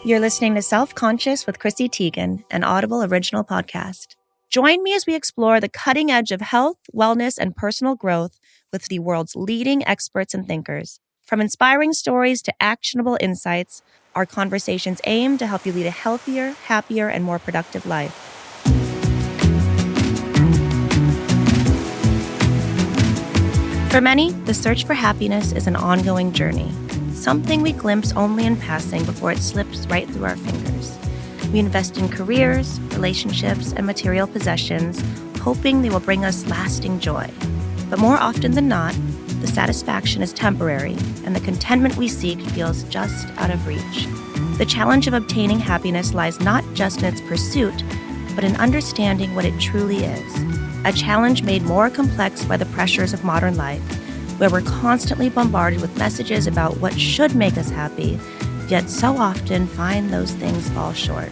You're listening to Self-Conscious with Chrissy Teigen, an Audible original podcast. Join me as we explore the cutting edge of health, wellness, and personal growth with the world's leading experts and thinkers. From inspiring stories to actionable insights, our conversations aim to help you lead a healthier, happier, and more productive life. For many, the search for happiness is an ongoing journey. Something we glimpse only in passing before it slips right through our fingers. We invest in careers, relationships, and material possessions, hoping they will bring us lasting joy. But more often than not, the satisfaction is temporary, and the contentment we seek feels just out of reach. The challenge of obtaining happiness lies not just in its pursuit, but in understanding what it truly is. A challenge made more complex by the pressures of modern life, where we're constantly bombarded with messages about what should make us happy, yet so often find those things fall short.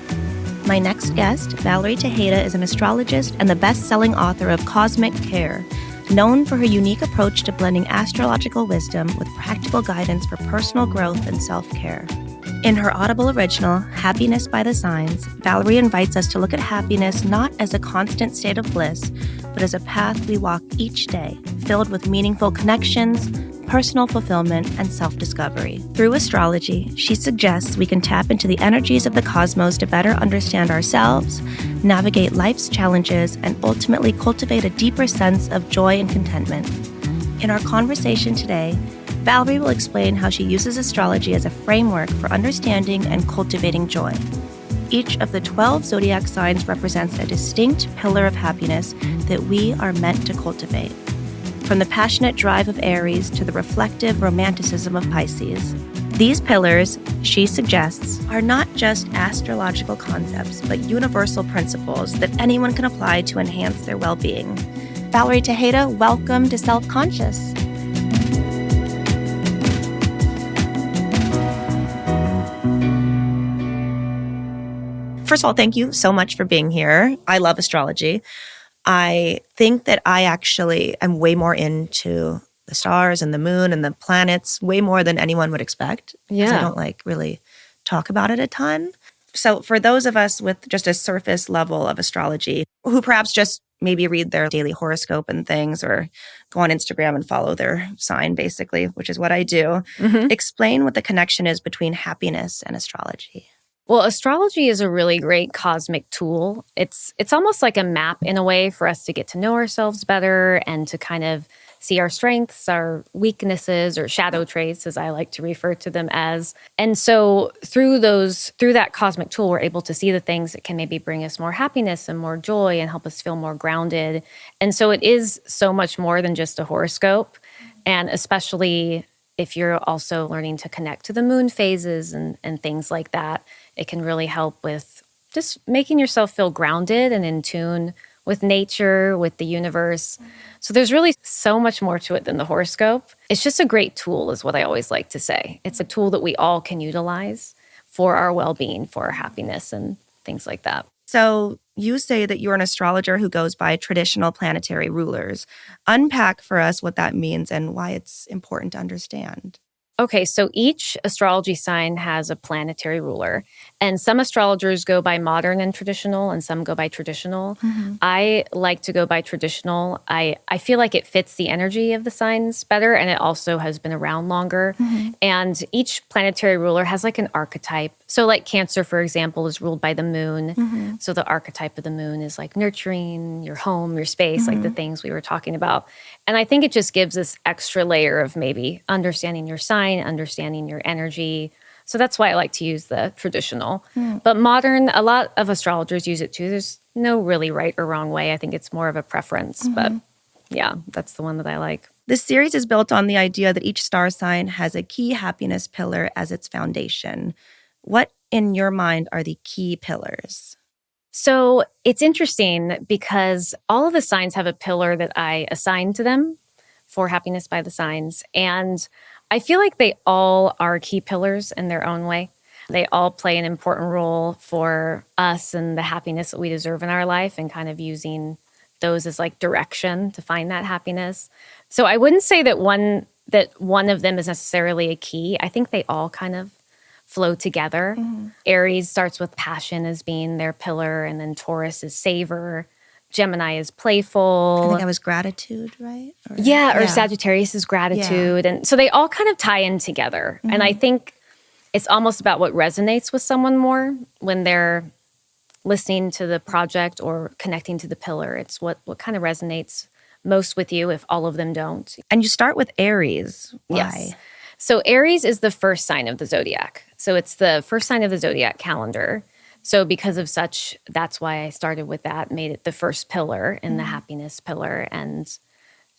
My next guest, Valerie Tejeda, is an astrologist and the best-selling author of Cosmic Care, known for her unique approach to blending astrological wisdom with practical guidance for personal growth and self-care. In her Audible original, Happiness by the Signs, Valerie invites us to look at happiness not as a constant state of bliss, but as a path we walk each day, filled with meaningful connections, personal fulfillment, and self-discovery. Through astrology, she suggests we can tap into the energies of the cosmos to better understand ourselves, navigate life's challenges, and ultimately cultivate a deeper sense of joy and contentment. In our conversation today, Valerie will explain how she uses astrology as a framework for understanding and cultivating joy. Each of the 12 zodiac signs represents a distinct pillar of happiness that we are meant to cultivate. From the passionate drive of Aries to the reflective romanticism of Pisces, these pillars, she suggests, are not just astrological concepts, but universal principles that anyone can apply to enhance their well-being. Valerie Tejeda, welcome to Self-Conscious. First of all, thank you so much for being here. I love astrology. I think that I actually am way more into the stars and the moon and the planets, way more than anyone would expect. Yeah. I don't really talk about it a ton. So for those of us with just a surface level of astrology, who perhaps just maybe read their daily horoscope and things or go on Instagram and follow their sign, basically, which is what I do, explain what the connection is between happiness and astrology. Well, astrology is a really great cosmic tool. It's almost like a map in a way for us to get to know ourselves better and to kind of see our strengths, our weaknesses, or shadow traits, as I like to refer to them as. And so through that cosmic tool, we're able to see the things that can maybe bring us more happiness and more joy and help us feel more grounded. And so it is so much more than just a horoscope. And especially if you're also learning to connect to the moon phases and things like that, it can really help with just making yourself feel grounded and in tune with nature, with the universe. So there's really so much more to it than the horoscope. It's just a great tool is what I always like to say. It's a tool that we all can utilize for our well-being, for our happiness and things like that. So you say that you're an astrologer who goes by traditional planetary rulers. Unpack for us what that means and why it's important to understand. Okay, so each astrology sign has a planetary ruler, and some astrologers go by modern and traditional, and some go by traditional. I like to go by traditional. I feel like it fits the energy of the signs better, and it also has been around longer. And each planetary ruler has like an archetype. So like Cancer, for example, is ruled by the moon. So the archetype of the moon is like nurturing, your home, your space, like the things we were talking about. And I think it just gives this extra layer of maybe understanding your sign, understanding your energy. So that's why I like to use the traditional. But modern, a lot of astrologers use it too. There's no really right or wrong way. I think it's more of a preference. But yeah, that's the one that I like. This series is built on the idea that each star sign has a key happiness pillar as its foundation. What, in your mind, are the key pillars? So it's interesting because all of the signs have a pillar that I assign to them for Happiness by the Signs. And I feel like they all are key pillars in their own way. They all play an important role for us and the happiness that we deserve in our life and kind of using those as like direction to find that happiness. So I wouldn't say that one of them is necessarily a key. I think they all kind of flow together. Aries starts with passion as being their pillar, and then Taurus is savor. Gemini is playful. I think that was gratitude, right? Or Sagittarius is gratitude. And so they all kind of tie in together. And I think it's almost about what resonates with someone more when they're listening to the project or connecting to the pillar. It's what kind of resonates most with you if all of them don't. And you start with Aries. Why? Yes. So Aries is the first sign of the zodiac. So it's the first sign of the zodiac calendar. So because of such, that's why I started with that, made it the first pillar in the happiness pillar. And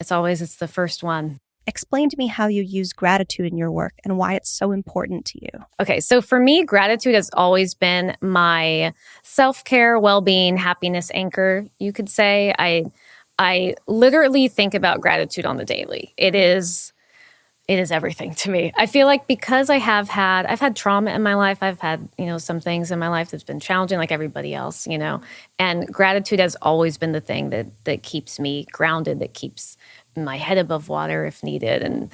it's the first one. Explain to me how you use gratitude in your work and why it's so important to you. Okay, so for me, gratitude has always been my self-care, well-being, happiness anchor, you could say. I literally think about gratitude on the daily. It is everything to me. I feel like because I've had trauma in my life. I've had, some things in my life that's been challenging like everybody else, and gratitude has always been the thing that keeps me grounded, that keeps my head above water if needed. And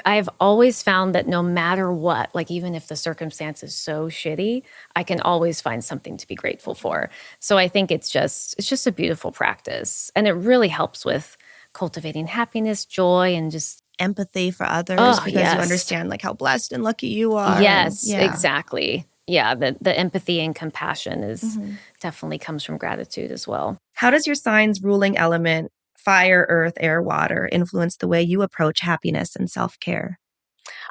I've always found that no matter what, like even if the circumstance is so shitty, I can always find something to be grateful for. So I think it's just a beautiful practice. And it really helps with cultivating happiness, joy, and just empathy for others because yes. you understand like how blessed and lucky you are. Yes, exactly. Yeah, the empathy and compassion is definitely comes from gratitude as well. How does your sign's ruling element, fire, earth, air, water, influence the way you approach happiness and self-care?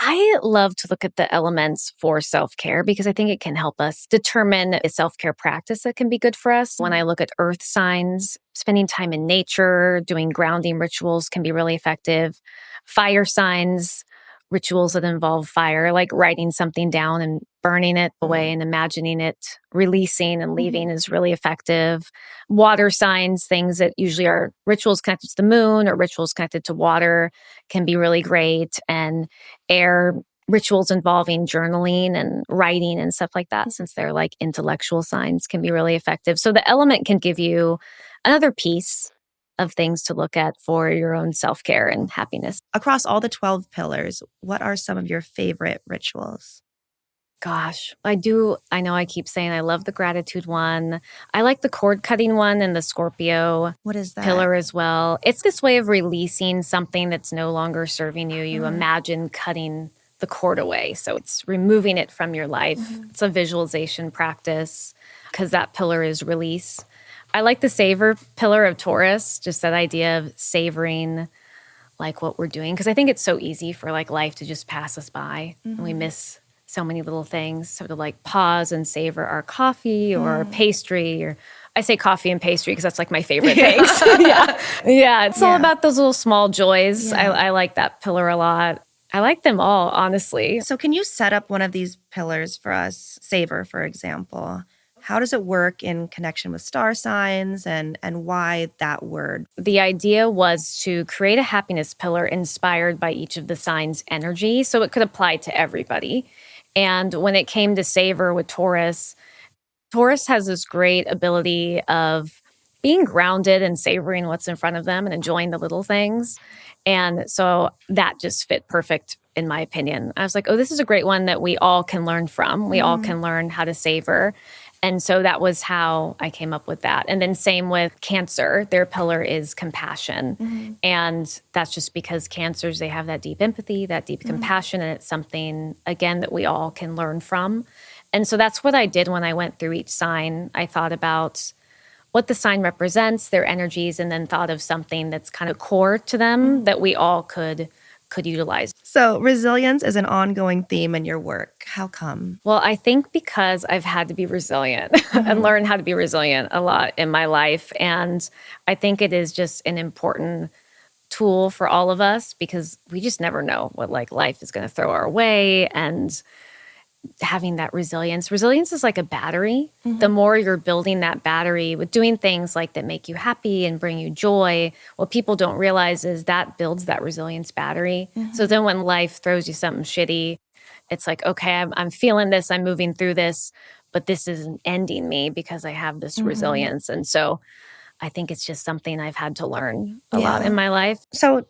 I love to look at the elements for self-care because I think it can help us determine a self-care practice that can be good for us. When I look at earth signs, spending time in nature, doing grounding rituals can be really effective. Fire signs, rituals that involve fire, like writing something down and burning it away and imagining it releasing and leaving is really effective. Water signs, things that usually are rituals connected to the moon or rituals connected to water can be really great. And air rituals involving journaling and writing and stuff like that, since they're like intellectual signs, can be really effective. So the element can give you another piece of things to look at for your own self-care and happiness. Across all the 12 pillars, what are some of your favorite rituals? Gosh, I know I keep saying I love the gratitude one. I like the cord cutting one and the Scorpio What is that? pillar as well. It's this way of releasing something that's no longer serving you. You imagine cutting the cord away. So it's removing it from your life. It's a visualization practice because that pillar is release. I like the savor pillar of Taurus, just that idea of savoring like what we're doing. Because I think it's so easy for like life to just pass us by and we miss so many little things. So to like pause and savor our coffee or our pastry, or I say coffee and pastry because that's like my favorite things. It's all about those little small joys. I like that pillar a lot. I like them all, honestly. So can you set up one of these pillars for us? Savor, for example. How does it work in connection with star signs and why that word? The idea was to create a happiness pillar inspired by each of the signs' energy, so it could apply to everybody. And when it came to savor with Taurus has this great ability of being grounded and savoring what's in front of them and enjoying the little things. And so that just fit perfect, in my opinion. I was like, oh, this is a great one that we all can learn from. We all can learn how to savor. And so that was how I came up with that. And then same with Cancer, their pillar is compassion. And that's just because Cancers, they have that deep empathy, that deep compassion, and it's something, again, that we all can learn from. And so that's what I did when I went through each sign. I thought about what the sign represents, their energies, and then thought of something that's kind of core to them that we all could utilize. So resilience is an ongoing theme in your work. How come? Well, I think because I've had to be resilient and learn how to be resilient a lot in my life. And I think it is just an important tool for all of us because we just never know what like life is going to throw our way. And having that resilience is like a battery. The more you're building that battery with doing things like that make you happy and bring you joy, what people don't realize is that builds that resilience battery. So then when life throws you something shitty, it's like, okay, I'm feeling this, I'm moving through this, but this isn't ending me because I have this resilience. And so I think it's just something I've had to learn a lot in my life. So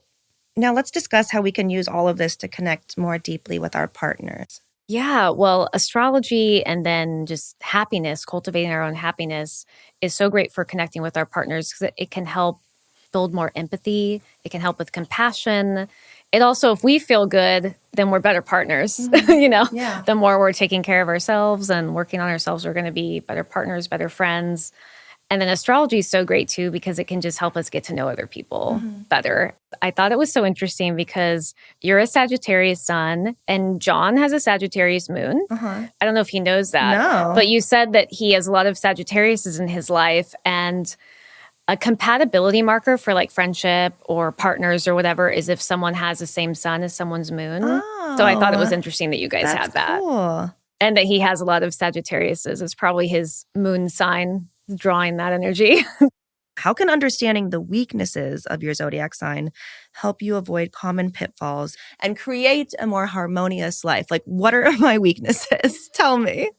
now let's discuss how we can use all of this to connect more deeply with our partners. Yeah, well, astrology and then just happiness, cultivating our own happiness is so great for connecting with our partners because it can help build more empathy. It can help with compassion. It also, if we feel good, then we're better partners. Yeah. The more we're taking care of ourselves and working on ourselves, we're going to be better partners, better friends. And then astrology is so great too because it can just help us get to know other people better. I thought it was so interesting because you're a Sagittarius sun and John has a Sagittarius moon. I don't know if he knows that. No. But you said that he has a lot of Sagittariuses in his life, and a compatibility marker for like friendship or partners or whatever is if someone has the same sun as someone's moon. So I thought it was interesting that you guys had that. Cool. And that he has a lot of Sagittariuses. It's probably his moon sign drawing that energy. How can understanding the weaknesses of your zodiac sign help you avoid common pitfalls and create a more harmonious life? Like, what are my weaknesses? Tell me.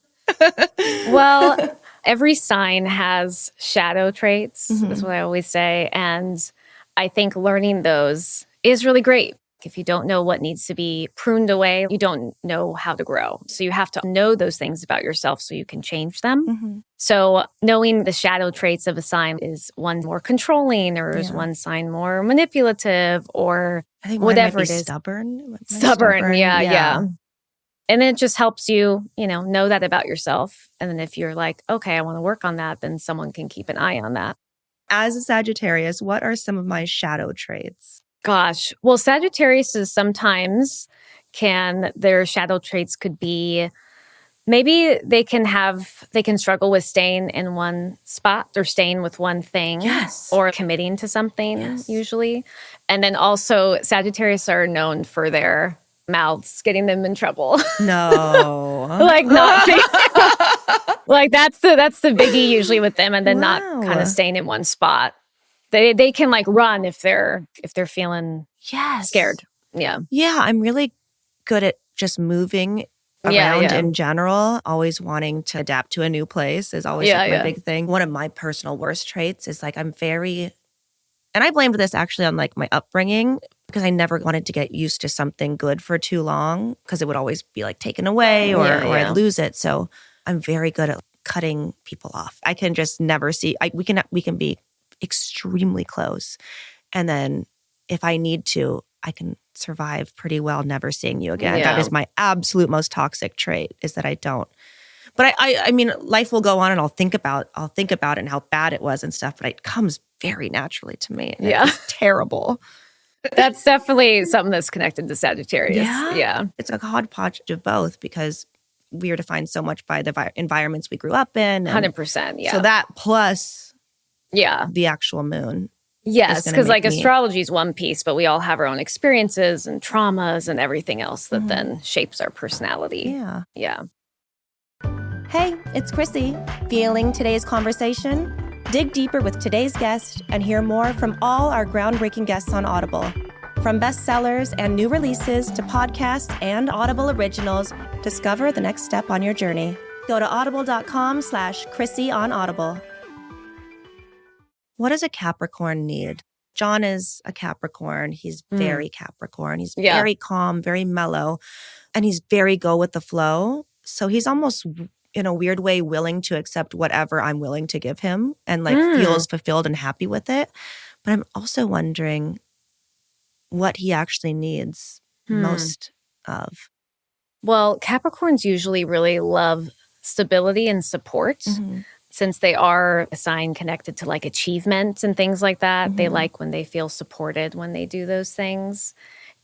Well, every sign has shadow traits, is what I always say. And I think learning those is really great. If you don't know what needs to be pruned away, you don't know how to grow. So you have to know those things about yourself so you can change them. So knowing the shadow traits of a sign, is one more controlling, or is one sign more manipulative, or I think whatever might be it is. Stubborn. Yeah. And it just helps you, know that about yourself. And then if you're like, okay, I want to work on that, then someone can keep an eye on that. As a Sagittarius, what are some of my shadow traits? Gosh. Well, Sagittarius is sometimes their shadow traits could be, maybe they can struggle with staying in one spot or staying with one thing. Yes. Or committing to something usually. And then also Sagittarius are known for their mouths, getting them in trouble. No. Like not like that's the biggie usually with them, and then not kind of staying in one spot. They can like run if they're feeling scared. Yeah. Yeah, I'm really good at just moving around in general. Always wanting to adapt to a new place is always like my big thing. One of my personal worst traits is like I'm very, and I blamed this actually on like my upbringing, because I never wanted to get used to something good for too long because it would always be like taken away or I'd lose it. So I'm very good at cutting people off. I can just never see. We can be extremely close, and then if I need to, I can survive pretty well never seeing you again. That is my absolute most toxic trait, is that I don't. But I mean, life will go on, and I'll think about it and how bad it was and stuff. But it comes very naturally to me. And it's terrible. That's definitely something that's connected to Sagittarius. Yeah. It's a hodgepodge of both, because we are defined so much by the environments we grew up in. 100%. Yeah. So that plus the actual moon. Yes, because like astrology is one piece, but we all have our own experiences and traumas and everything else that then shapes our personality. Yeah. Hey, it's Chrissy. Feeling today's conversation? Dig deeper with today's guest and hear more from all our groundbreaking guests on Audible. From bestsellers and new releases to podcasts and Audible originals, discover the next step on your journey. Go to audible.com/Chrissy on Audible. What does a Capricorn need? John is a Capricorn. He's very Capricorn. He's very calm, very mellow, and he's very go with the flow. So he's almost, in a weird way, willing to accept whatever I'm willing to give him, and like feels fulfilled and happy with it. But I'm also wondering what he actually needs most of. Well, Capricorns usually really love stability and support. Since they are a sign connected to like achievement and things like that. They like when they feel supported when they do those things.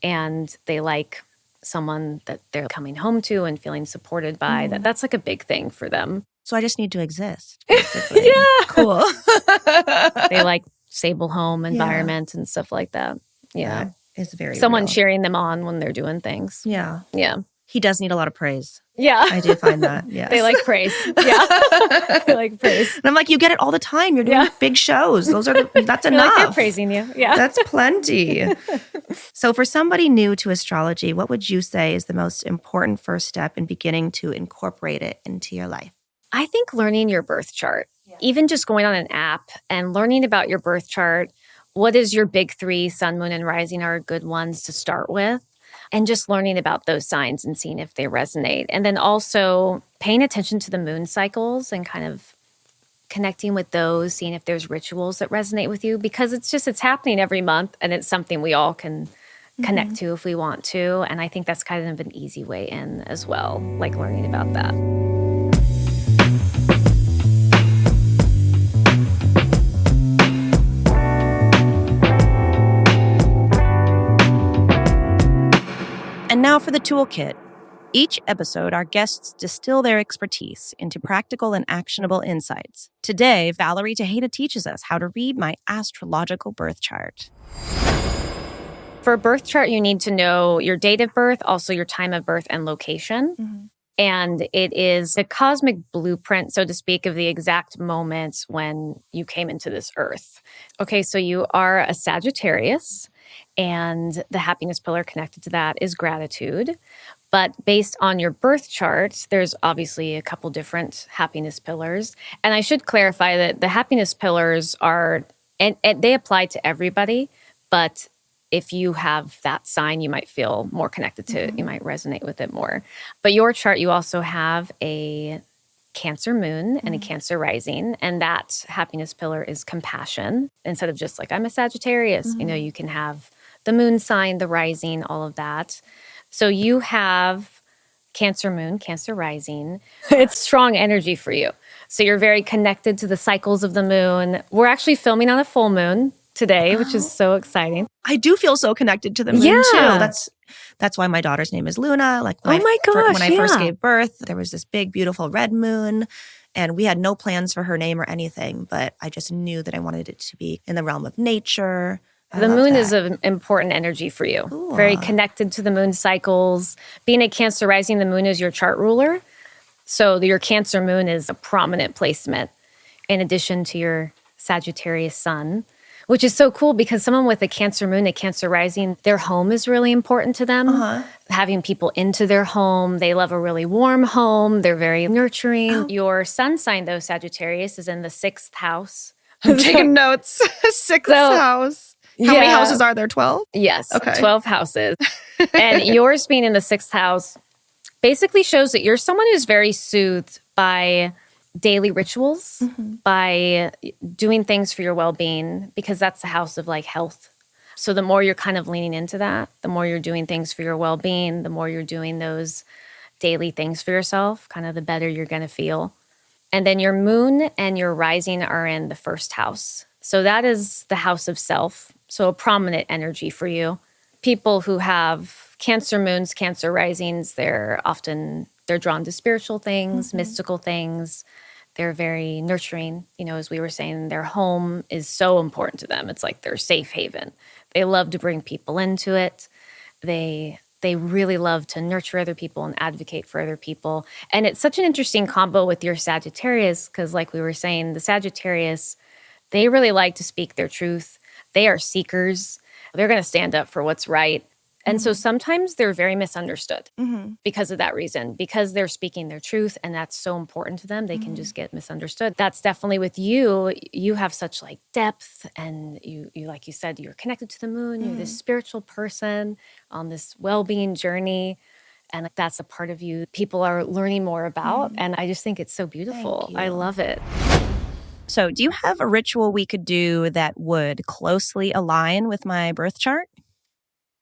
And they like someone that they're coming home to and feeling supported by. That's like a big thing for them. So I just need to exist, basically. Cool. They like stable home environment and stuff like that. Yeah. That is very someone real. cheering them on when they're doing things. Yeah. Yeah. He does need a lot of praise. Yeah. I do find that. Yes. They like praise. Yeah. They like praise. And I'm like, you get it all the time. You're doing big shows. That's enough. Like they're praising you. Yeah. That's plenty. So for somebody new to astrology, what would you say is the most important first step in beginning to incorporate it into your life? I think learning your birth chart, even just going on an app and learning about your birth chart. What is your big three, sun, moon, and rising are good ones to start with. And just learning about those signs and seeing if they resonate. And then also paying attention to the moon cycles and kind of connecting with those, seeing if there's rituals that resonate with you, because it's happening every month and it's something we all can connect to if we want to. And I think that's kind of an easy way in as well, like learning about that. And now for the toolkit. Each episode, our guests distill their expertise into practical and actionable insights. Today, Valerie Tejeda teaches us how to read my astrological birth chart. For a birth chart, you need to know your date of birth, also your time of birth and location. And it is a cosmic blueprint, so to speak, of the exact moment when you came into this earth. Okay, so you are a Sagittarius, and the happiness pillar connected to that is gratitude. But based on your birth chart, there's obviously a couple different happiness pillars. And I should clarify that the happiness pillars are, and they apply to everybody, but if you have that sign, you might feel more connected to it. You might resonate with it more. But your chart, you also have a Cancer moon and a Cancer rising. And that happiness pillar is compassion. Instead of just like, I'm a Sagittarius, you can have the moon sign, the rising, all of that. So you have Cancer moon, Cancer rising. It's strong energy for you. So you're very connected to the cycles of the moon. We're actually filming on a full moon today, which is so exciting. I do feel so connected to the moon too. That's why my daughter's name is Luna. Like when I first gave birth, there was this big, beautiful red moon. And we had no plans for her name or anything, but I just knew that I wanted it to be in the realm of nature. The moon is an important energy for you. Ooh. Very connected to the moon cycles. Being a Cancer rising, the moon is your chart ruler. So your Cancer moon is a prominent placement in addition to your Sagittarius sun, which is so cool because someone with a Cancer moon, a Cancer rising, their home is really important to them. Having people into their home. They love a really warm home. They're very nurturing. Your sun sign, though, Sagittarius, is in the 6th house. I'm taking notes. 6th house. How many houses are there? 12? Yes, okay. 12 houses. And yours being in the 6th house basically shows that you're someone who's very soothed by daily rituals, by doing things for your well-being, because that's the house of like health. So the more you're kind of leaning into that, the more you're doing things for your well-being, the more you're doing those daily things for yourself, kind of the better you're going to feel. And then your moon and your rising are in the 1st house. So that is the house of self. So a prominent energy for you. People who have Cancer moons, Cancer risings, they're drawn to spiritual things, mystical things. They're very nurturing. As we were saying, their home is so important to them. It's like their safe haven. They love to bring people into it. They really love to nurture other people and advocate for other people. And it's such an interesting combo with your Sagittarius because like we were saying, the Sagittarius, they really like to speak their truth. They are seekers. They're going to stand up for what's right. And so sometimes they're very misunderstood because of that reason, because they're speaking their truth and that's so important to them. They can just get misunderstood. That's definitely with you. You have such like depth and you like you said, you're connected to the moon. You're this spiritual person on this well-being journey. And that's a part of you people are learning more about. And I just think it's so beautiful. I love it. So do you have a ritual we could do that would closely align with my birth chart?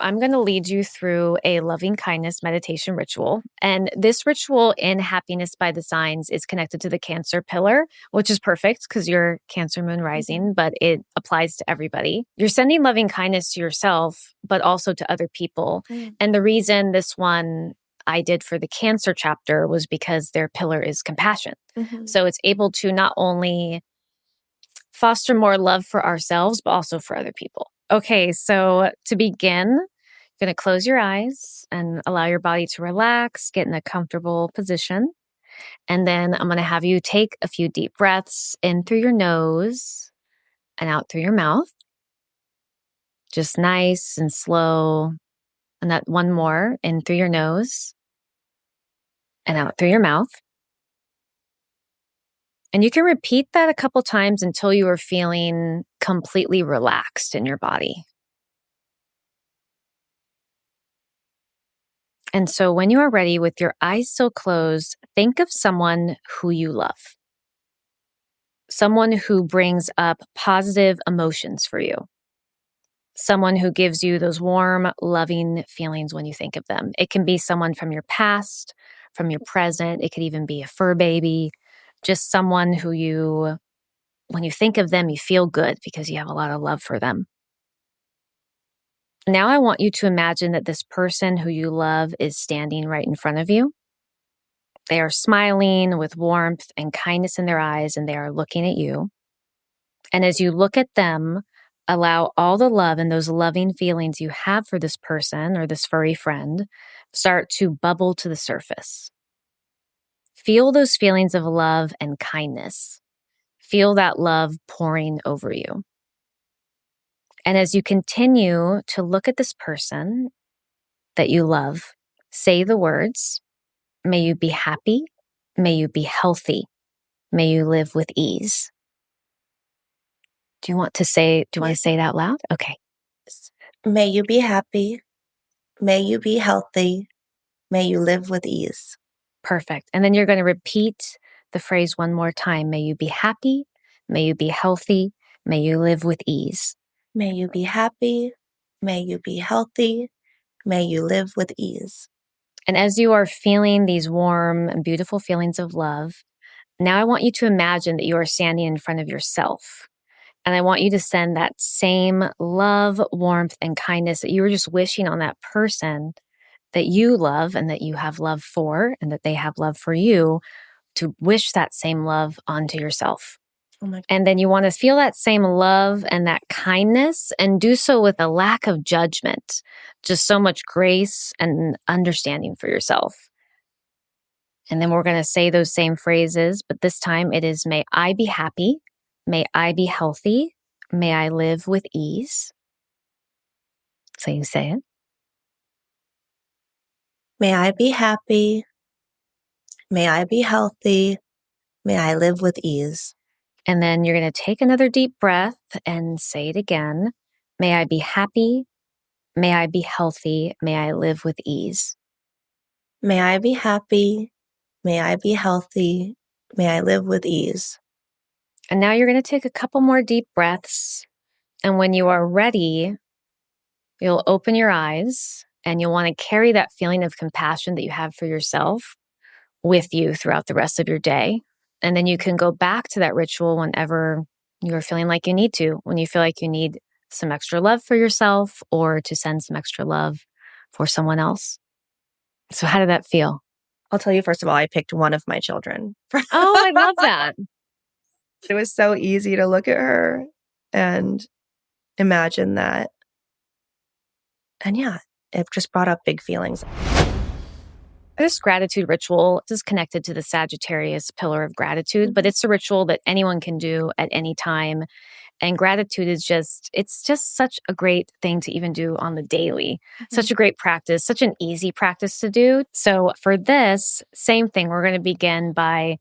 I'm going to lead you through a loving kindness meditation ritual. And this ritual in Happiness by the Signs is connected to the Cancer pillar, which is perfect because you're Cancer moon rising, but it applies to everybody. You're sending loving kindness to yourself, but also to other people. And the reason this one I did for the Cancer chapter was because their pillar is compassion. So it's able to not only foster more love for ourselves, but also for other people. Okay, so to begin, you're going to close your eyes and allow your body to relax, get in a comfortable position. And then I'm going to have you take a few deep breaths in through your nose and out through your mouth. Just nice and slow. And that one more in through your nose and out through your mouth. And you can repeat that a couple times until you are feeling completely relaxed in your body. And so when you are ready with your eyes still closed, think of someone who you love, someone who brings up positive emotions for you, someone who gives you those warm, loving feelings when you think of them. It can be someone from your past, from your present. It could even be a fur baby, just someone who when you think of them, you feel good because you have a lot of love for them. Now I want you to imagine that this person who you love is standing right in front of you. They are smiling with warmth and kindness in their eyes, and they are looking at you. And as you look at them, allow all the love and those loving feelings you have for this person or this furry friend start to bubble to the surface. Feel those feelings of love and kindness. Feel that love pouring over you. And as you continue to look at this person that you love, say the words, may you be happy, may you be healthy, may you live with ease. Do you want to say it out loud? Okay. May you be happy. May you be healthy. May you live with ease. Perfect. And then you're going to repeat the phrase one more time. May you be happy. May you be healthy. May you live with ease. May you be happy. May you be healthy. May you live with ease. And as you are feeling these warm and beautiful feelings of love, now I want you to imagine that you are standing in front of yourself. And I want you to send that same love, warmth, and kindness that you were just wishing on that person that you love and that you have love for and that they have love for you, to wish that same love onto yourself. Oh my God. And then you want to feel that same love and that kindness and do so with a lack of judgment, just so much grace and understanding for yourself. And then we're going to say those same phrases, but this time it is, may I be happy, may I be healthy, may I live with ease. So you say it. May I be happy. May I be healthy. May I live with ease. And then you're going to take another deep breath and say it again. May I be happy. May I be healthy. May I live with ease. May I be happy. May I be healthy. May I live with ease. And now you're going to take a couple more deep breaths. And when you are ready, you'll open your eyes and you'll want to carry that feeling of compassion that you have for yourself with you throughout the rest of your day. And then you can go back to that ritual whenever you're feeling like you need to, when you feel like you need some extra love for yourself or to send some extra love for someone else. So how did that feel? I'll tell you, first of all, I picked one of my children. Oh, I love that. It was so easy to look at her and imagine that. And yeah, it just brought up big feelings. This gratitude ritual is connected to the Sagittarius pillar of gratitude, but it's a ritual that anyone can do at any time. And gratitude is it's just such a great thing to even do on the daily. Such a great practice, such an easy practice to do. So for this, same thing, we're going to begin by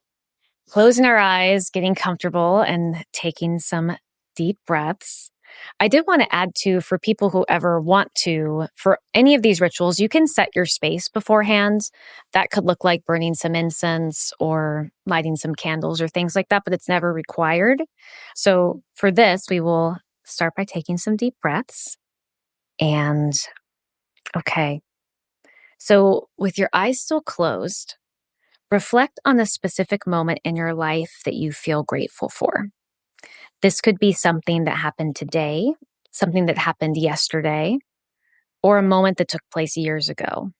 closing our eyes, getting comfortable, and taking some deep breaths. I did want to add too, for people who ever want to, for any of these rituals, you can set your space beforehand. That could look like burning some incense or lighting some candles or things like that, but it's never required. So for this, we will start by taking some deep breaths. And okay, so with your eyes still closed, reflect on a specific moment in your life that you feel grateful for. This could be something that happened today, something that happened yesterday, or a moment that took place years ago.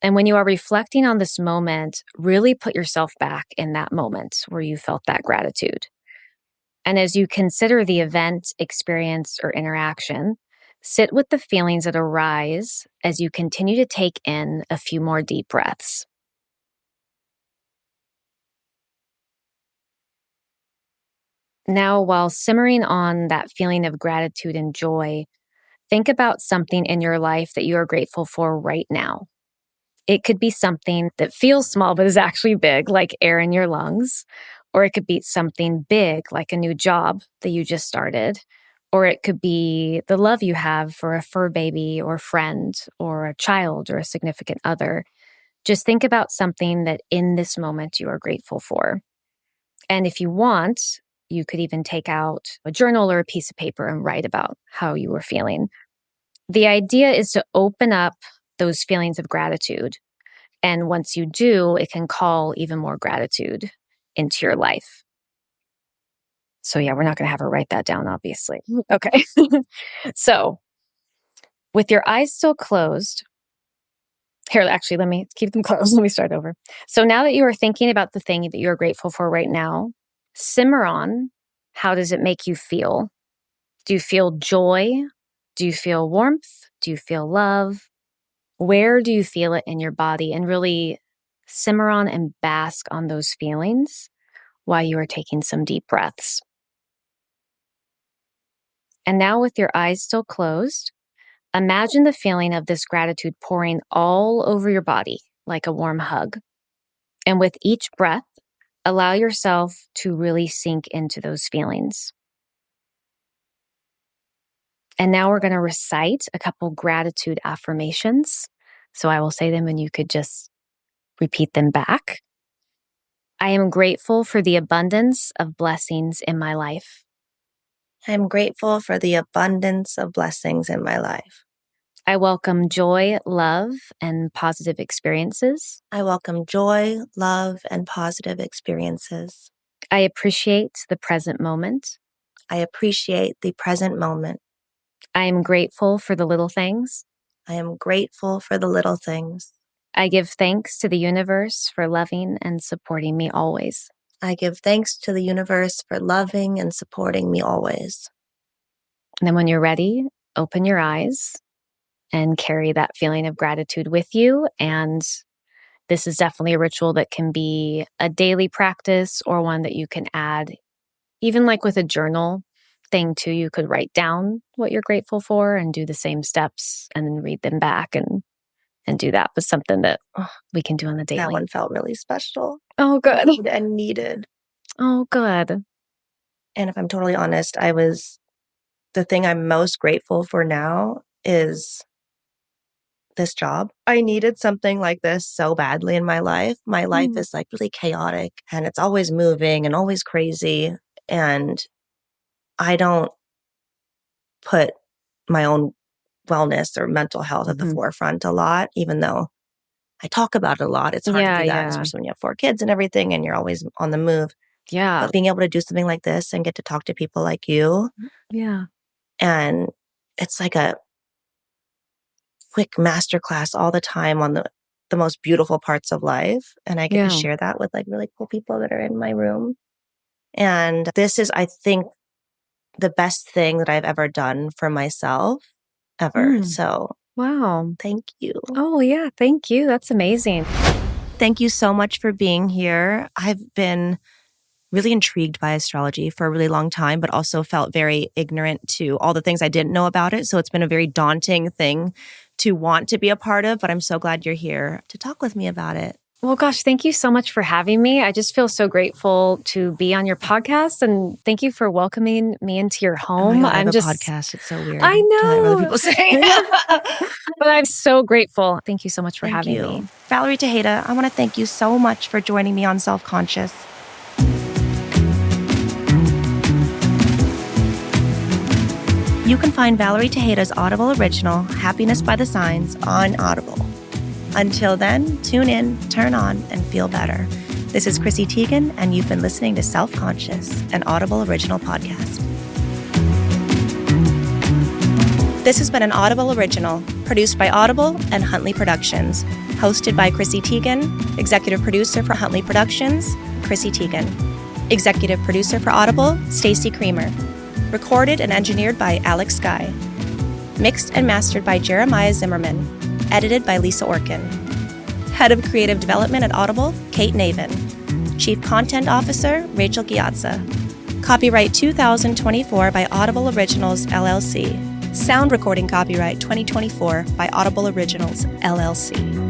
And when you are reflecting on this moment, really put yourself back in that moment where you felt that gratitude. And as you consider the event, experience, or interaction, sit with the feelings that arise as you continue to take in a few more deep breaths. Now, while simmering on that feeling of gratitude and joy, think about something in your life that you are grateful for right now. It could be something that feels small but is actually big, like air in your lungs. Or it could be something big, like a new job that you just started. Or it could be the love you have for a fur baby or friend or a child or a significant other. Just think about something that in this moment you are grateful for. And if you want, you could even take out a journal or a piece of paper and write about how you were feeling. The idea is to open up those feelings of gratitude. And once you do, it can call even more gratitude into your life. So yeah, we're not going to have her write that down, obviously. Okay. So with your eyes still closed, here, actually, let me keep them closed. Let me start over. So now that you are thinking about the thing that you're grateful for right now, simmer on, how does it make you feel? Do you feel joy? Do you feel warmth? Do you feel love? Where do you feel it in your body? And really simmer on and bask on those feelings while you are taking some deep breaths. And now with your eyes still closed, imagine the feeling of this gratitude pouring all over your body like a warm hug. And with each breath, allow yourself to really sink into those feelings. And now we're going to recite a couple gratitude affirmations. So I will say them and you could just repeat them back. I am grateful for the abundance of blessings in my life. I am grateful for the abundance of blessings in my life. I welcome joy, love, and positive experiences. I welcome joy, love, and positive experiences. I appreciate the present moment. I appreciate the present moment. I am grateful for the little things. I am grateful for the little things. I give thanks to the universe for loving and supporting me always. I give thanks to the universe for loving and supporting me always. And then when you're ready, open your eyes and carry that feeling of gratitude with you. And this is definitely a ritual that can be a daily practice or one that you can add, even like with a journal thing too. You could write down what you're grateful for and do the same steps and then read them back and do that. But something that we can do on the daily. That one felt really special. Oh, good. And needed. Oh, good. And if I'm totally honest, the thing I'm most grateful for now is this job. I needed something like this so badly in my life. My life is like really chaotic and it's always moving and always crazy. And I don't put my own wellness or mental health at the forefront a lot, even though I talk about it a lot. It's hard to do that, especially when you have 4 kids and everything and you're always on the move. Yeah. But being able to do something like this and get to talk to people like you. Yeah. And it's like a quick masterclass all the time on the most beautiful parts of life. And I get to share that with like really cool people that are in my room. And this is, I think, the best thing that I've ever done for myself ever. So wow. Thank you. Oh, yeah. Thank you. That's amazing. Thank you so much for being here. I've been really intrigued by astrology for a really long time, but also felt very ignorant to all the things I didn't know about it. So it's been a very daunting thing to want to be a part of, but I'm so glad you're here to talk with me about it. Well, gosh, thank you so much for having me. I just feel so grateful to be on your podcast, and thank you for welcoming me into your home. Oh my God, I have a podcast. It's so weird. I know. To have other people say. But I'm so grateful. Thank you so much for having me. Valerie Tejeda, I want to thank you so much for joining me on Self-Conscious. You can find Valerie Tejeda's Audible original, Happiness by the Signs, on Audible. Until then, tune in, turn on, and feel better. This is Chrissy Teigen, and you've been listening to Self-Conscious, an Audible original podcast. This has been an Audible original, produced by Audible and Huntley Productions, hosted by Chrissy Teigen, executive producer for Huntley Productions, Chrissy Teigen, executive producer for Audible, Stacey Creamer, recorded and engineered by Alex Skye, mixed and mastered by Jeremiah Zimmerman, edited by Lisa Orkin. Head of Creative Development at Audible, Kate Navin. Chief Content Officer, Rachel Giazza. Copyright 2024 by Audible Originals, LLC. Sound recording copyright 2024 by Audible Originals, LLC.